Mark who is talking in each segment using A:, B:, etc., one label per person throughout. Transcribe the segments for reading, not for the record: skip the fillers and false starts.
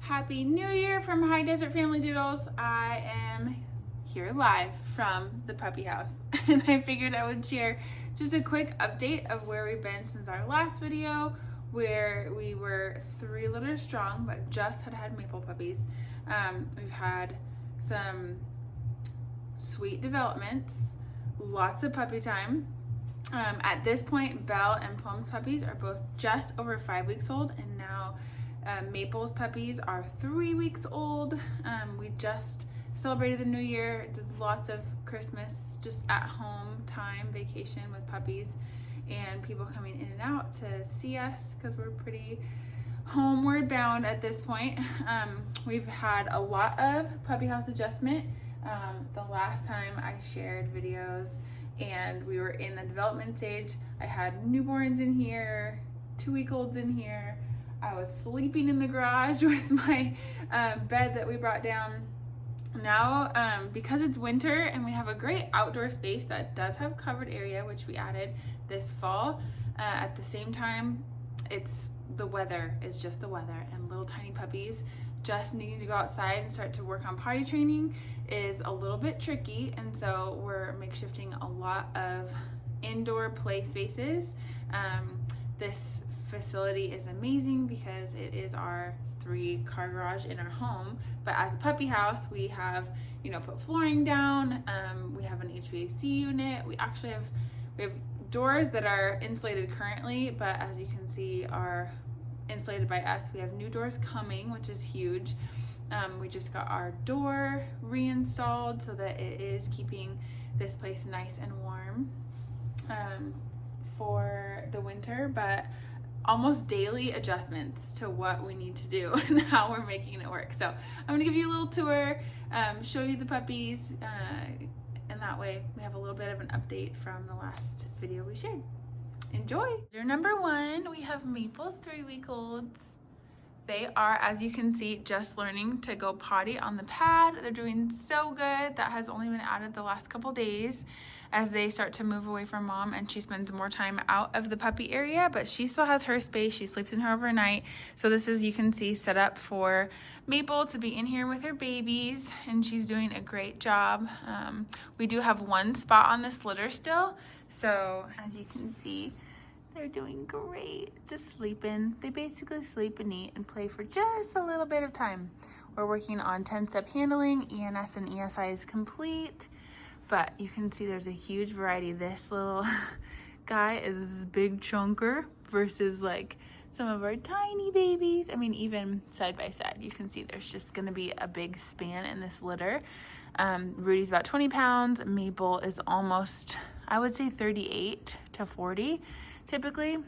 A: Happy New Year from High Desert Family Doodles. I am here live from the puppy house and I figured I would share just a quick update of where we've been since our last video, where we were 3 litters strong but just had maple puppies. We've had some sweet developments, lots of puppy time. At this point, Belle and Plum's puppies are both just over 5 weeks old, and now Maple's puppies are 3 weeks old. We just celebrated the new year, did lots of Christmas just at home time, vacation with puppies, and people coming in and out to see us because we're pretty homeward bound at this point. We've had a lot of puppy house adjustment. The last time I shared videos and we were in the development stage, I had newborns in here, 2-week-olds in here. I was sleeping in the garage with my bed that we brought down. Now, because it's winter and we have a great outdoor space that does have covered area, which we added this fall, at the same time, the weather is just the weather, and little tiny puppies just needing to go outside and start to work on potty training is a little bit tricky, and so we're makeshifting a lot of indoor play spaces. This facility is amazing because it is our 3-car garage in our home, but as a puppy house we have put flooring down. We have an HVAC unit. We actually have doors that are insulated currently, but as you can see are insulated by us. We have new doors coming, which is huge. We just got our door reinstalled so that it is keeping this place nice and warm for the winter, but almost daily adjustments to what we need to do and how we're making it work. So I'm gonna give you a little tour, show you the puppies, and that way we have a little bit of an update from the last video we shared. Enjoy! Number 1, we have Maple's 3-week-olds. They are, as you can see, just learning to go potty on the pad. They're doing so good. That has only been added the last couple days as they start to move away from mom and she spends more time out of the puppy area, but she still has her space. She sleeps in her overnight. So this is, you can see, set up for Maple to be in here with her babies, and she's doing a great job. We do have 1 spot on this litter still. So as you can see, they're doing great, just sleeping. They basically sleep and eat and play for just a little bit of time. We're working on 10-step handling. ENS and ESI is complete, but you can see there's a huge variety. This little guy is big chunker versus like some of our tiny babies. I mean, even side by side, you can see there's just gonna be a big span in this litter. Rudy's about 20 pounds. Maple is almost, I would say 38 to 40. Typically.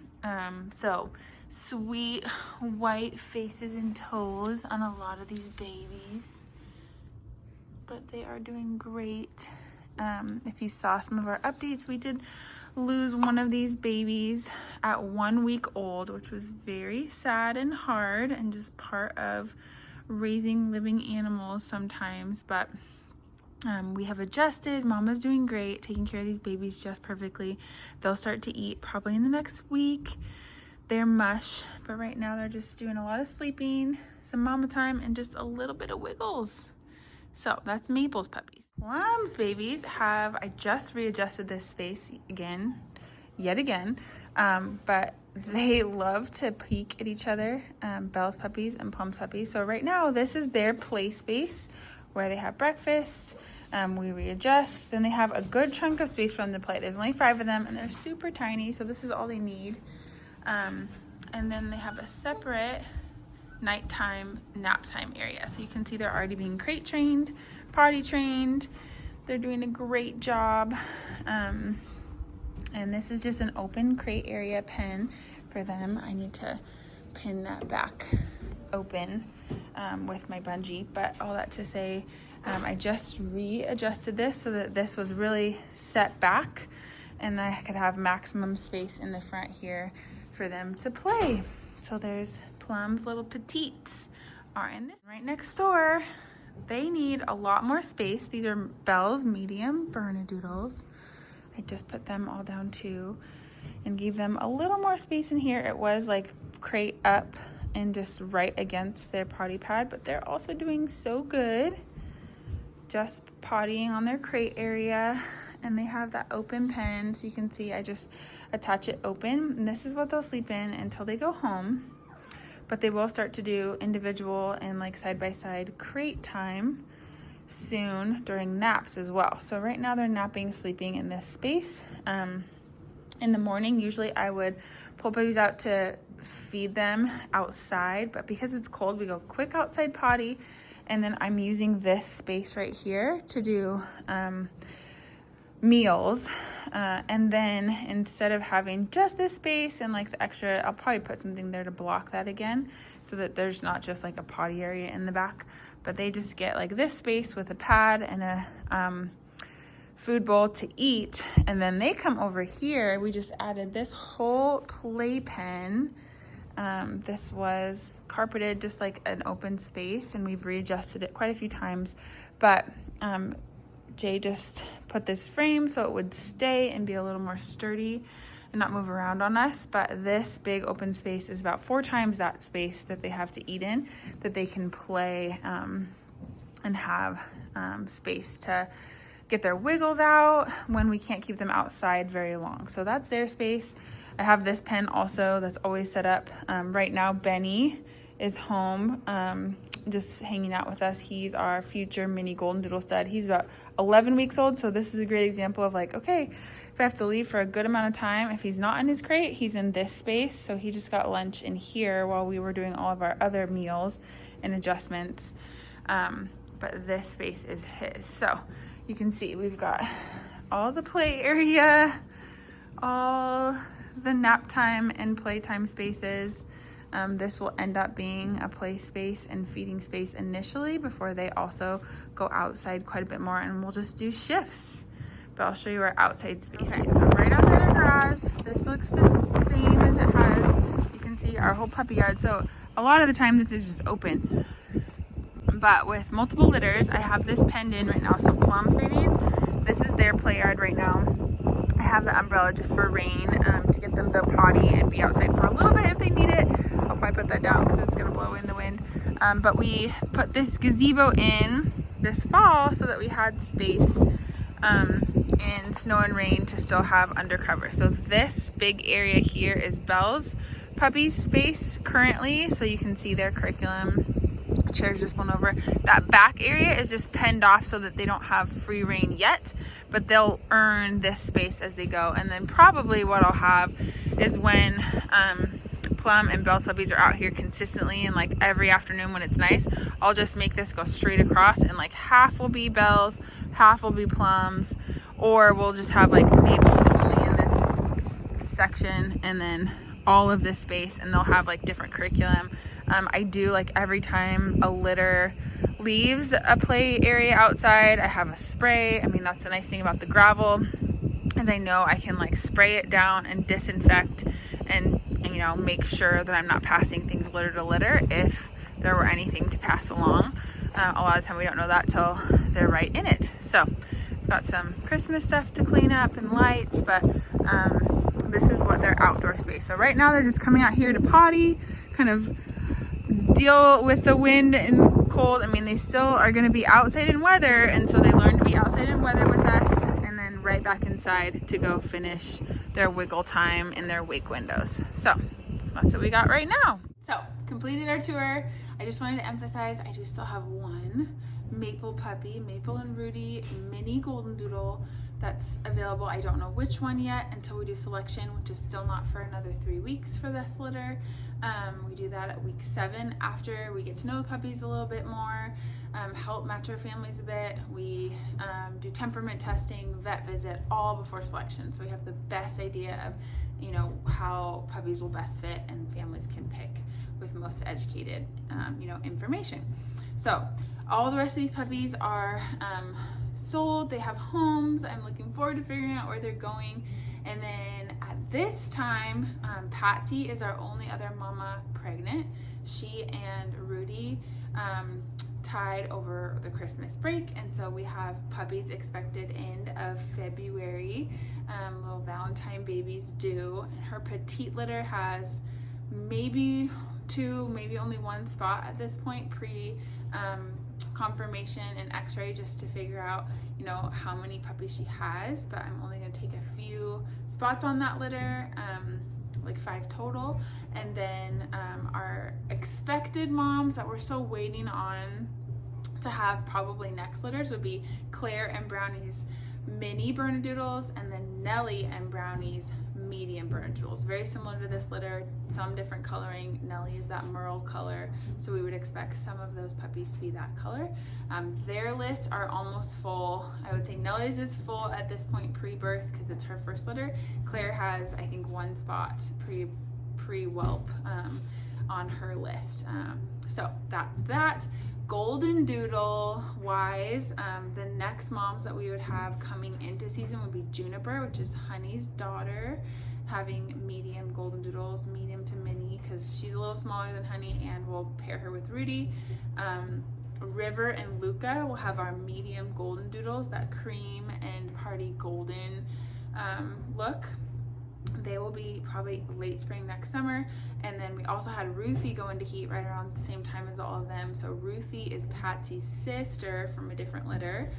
A: So sweet white faces and toes on a lot of these babies, but they are doing great. If you saw some of our updates, we did lose one of these babies at 1 week old, which was very sad and hard and just part of raising living animals sometimes, but we have adjusted. Mama's doing great, taking care of these babies just perfectly. They'll start to eat probably in the next week. They're mush, but right now they're just doing a lot of sleeping, some mama time, and just a little bit of wiggles. So that's Maple's puppies. Plum's babies I just readjusted this space yet again, but they love to peek at each other, Belle's puppies and Plum's puppies. So right now this is their play space where they have breakfast. We readjust, then they have a good chunk of space for them to play. There's only 5 of them and they're super tiny, so this is all they need. And then they have a separate nighttime nap time area. So you can see they're already being crate trained, potty trained. They're doing a great job. And this is just an open crate area pen for them. I need to pin that back open with my bungee, but all that to say, I just readjusted this so that this was really set back and I could have maximum space in the front here for them to play. So there's Plum's little petites are in this right next door. They need a lot more space. These are Belle's medium Bernedoodles. I just put them all down too and gave them a little more space in here. It was like crate up and just right against their potty pad, but they're also doing so good just pottying on their crate area. And they have that open pen, so you can see I just attach it open, and this is what they'll sleep in until they go home. But they will start to do individual and like side-by-side crate time soon during naps as well. So right now they're napping, sleeping in this space. In the morning, usually I would pull puppies out to feed them outside, but because it's cold, we go quick outside potty, and then I'm using this space right here to do meals. And then instead of having just this space and like the extra, I'll probably put something there to block that again, so that there's not just like a potty area in the back, but they just get like this space with a pad and a food bowl to eat. And then they come over here. We just added this whole playpen. This was carpeted, just like an open space, and we've readjusted it quite a few times, but Jay just put this frame so it would stay and be a little more sturdy and not move around on us. But this big open space is about 4 times that space that they have to eat in, that they can play and have space to get their wiggles out when we can't keep them outside very long. So that's their space. I have this pen also that's always set up. Right now Benny is home, just hanging out with us. He's our future mini Goldendoodle stud. He's about 11 weeks old, so this is a great example of like, okay, if I have to leave for a good amount of time, if he's not in his crate, he's in this space. So he just got lunch in here while we were doing all of our other meals and adjustments. But this space is his. So you can see we've got all the play area, all the nap time and playtime spaces. This will end up being a play space and feeding space initially before they also go outside quite a bit more, and we'll just do shifts. But I'll show you our outside space too. So right outside our garage, this looks the same as it has. You can see our whole puppy yard. So a lot of the time this is just open. But with multiple litters, I have this penned in right now. So Plum's babies, this is their play yard right now. I have the umbrella just for rain, to get them to potty and be outside for a little bit if they need it. I'll probably put that down because it's going to blow in the wind. But we put this gazebo in this fall so that we had space in snow and rain to still have undercover. So this big area here is Belle's puppy space currently. So you can see their curriculum. Chairs just blown over. That back area is just penned off so that they don't have free reign yet, but they'll earn this space as they go. And then probably what I'll have is when Plum and Belle's puppies are out here consistently, and like every afternoon when it's nice, I'll just make this go straight across, and like half will be Belle's, half will be Plum's, or we'll just have like Mabel's only in this section and then all of this space, and they'll have like different curriculum. I do like every time a litter leaves a play area outside, I have a spray. I mean, that's the nice thing about the gravel, is I know I can like spray it down and disinfect and you know, make sure that I'm not passing things litter to litter if there were anything to pass along. A lot of the time we don't know that till they're right in it. So got some Christmas stuff to clean up and lights, but this is what their outdoor space. So right now they're just coming out here to potty, kind of deal with the wind and cold. I mean, they still are going to be outside in weather, and so they learn to be outside in weather with us, and then right back inside to go finish their wiggle time in their wake windows. So that's what we got right now. So completed our tour. I just wanted to emphasize I do still have one Maple puppy, Maple and Rudy mini Goldendoodle, that's available. I don't know which one yet until we do selection, which is still not for another 3 weeks for this litter. We do that at week 7 after we get to know the puppies a little bit more, help match our families a bit. We do temperament testing, vet visit, all before selection, so we have the best idea of, you know, how puppies will best fit and families can pick with most educated, you know, information. So all the rest of these puppies are sold. They have homes. I'm looking forward to figuring out where they're going. And then at this time, Patsy is our only other mama pregnant. She and Rudy tied over the Christmas break, and so we have puppies expected end of February. Little Valentine babies due. Her petite litter has maybe 2, maybe only 1 spot at this point, confirmation and x-ray, just to figure out, you know, how many puppies she has. But I'm only going to take a few spots on that litter, like 5 total. And then our expected moms that we're still waiting on to have probably next litters would be Claire and Brownie's mini Bernedoodles, and then Nellie and Brownie's medium Bernedoodles. Very similar to this litter, some different coloring. Nellie is that merle color, so we would expect some of those puppies to be that color. Their lists are almost full. I would say Nellie's is full at this point pre-birth because it's her first litter. Claire has, I think, 1 spot pre-whelp on her list. So that's that. Goldendoodle wise, the next moms that we would have coming into season would be Juniper, which is Honey's daughter, having medium Goldendoodles, medium to mini, because she's a little smaller than Honey, and we'll pair her with Rudy. River and Luca will have our medium Goldendoodles, that cream and party golden look. They will be probably late spring next summer. And then we also had Ruthie go into heat right around the same time as all of them. So Ruthie is Patsy's sister from a different litter.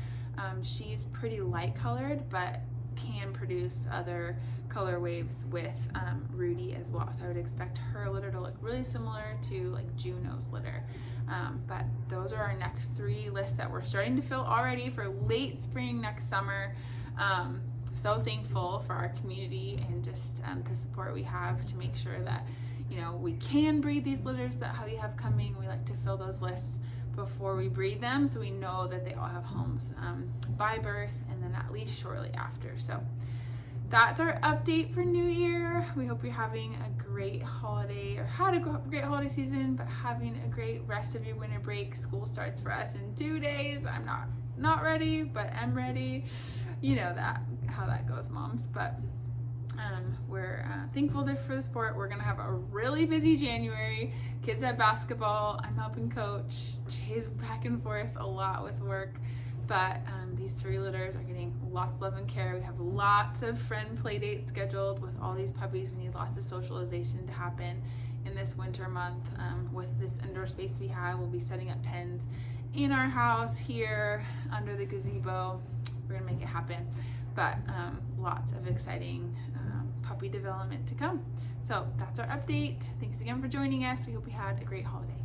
A: She's pretty light colored, but can produce other color waves with Rudy as well. So I would expect her litter to look really similar to like Juno's litter. But those are our next 3 lists that we're starting to fill already for late spring next summer. So thankful for our community and just the support we have to make sure that, you know, we can breed these litters that we have coming. We like to fill those lists before we breed them, so we know that they all have homes by birth and then at least shortly after. So that's our update for New Year. We hope you're having a great holiday, or had a great holiday season, but having a great rest of your winter break. School starts for us in 2 days. I'm not ready, but I'm ready. You know that, how that goes, moms. But we're thankful for the sport. We're gonna have a really busy January. Kids have basketball. I'm helping coach. Jay's back and forth a lot with work. But these 3 litters are getting lots of love and care. We have lots of friend play dates scheduled with all these puppies. We need lots of socialization to happen in this winter month. With this indoor space we have, we'll be setting up pens in our house here under the gazebo. We're gonna make it happen. But lots of exciting puppy development to come. So that's our update. Thanks again for joining us. We hope you had a great holiday.